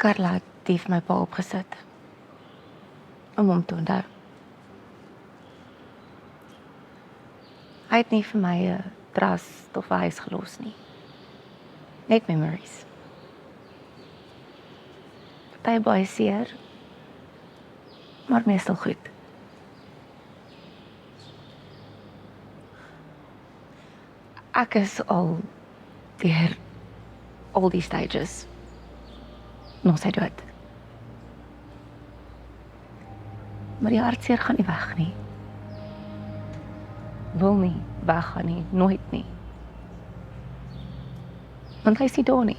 Karla het die vir my pa opgesit. Om hom te onthou. Hy het nie vir my 'n trust of 'n huis gelos nie. Net memories. Party baie seer, maar meestal goed. Ek is al deur al die stages. Nog sy dood. Maar die hartseer gaan nie weg nie. Wil nie weggaan nie, nooit nie. Want hy is nie daar nie.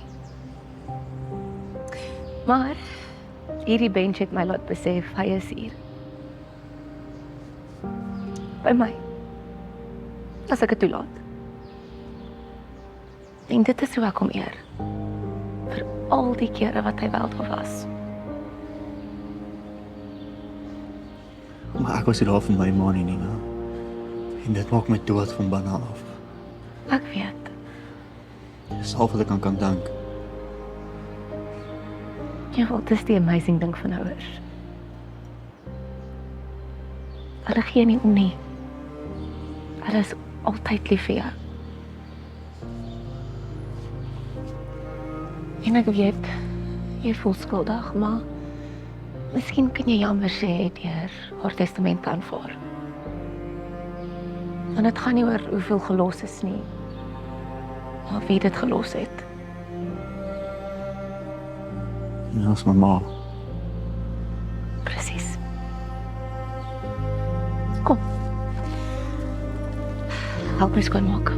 Maar hierdie bench het my laat besef, hy is hier. By my. As ek het toelaat. En dit is hoe ek hom eer. Vir al die kere wat hy wel daar was. Maar ek was nie daar vir my ma nie, Nina. En dit maak my dood van binne af. Ek weet. Dis al wat ek aan kan dink. Ja, wat is die amazing ding van ouers? Hulle gee nie om nie. Hulle is altyd lief vir jou. En ek weet, jy voel skuldig, maar miskien kan jy jammer sê deur haar testament te aanvaar. Want dit gaan nie oor hoeveel gelos is nie, maar wie dit gelos het. En dat is my ma. Presies. Kom. Help my skoonmaak.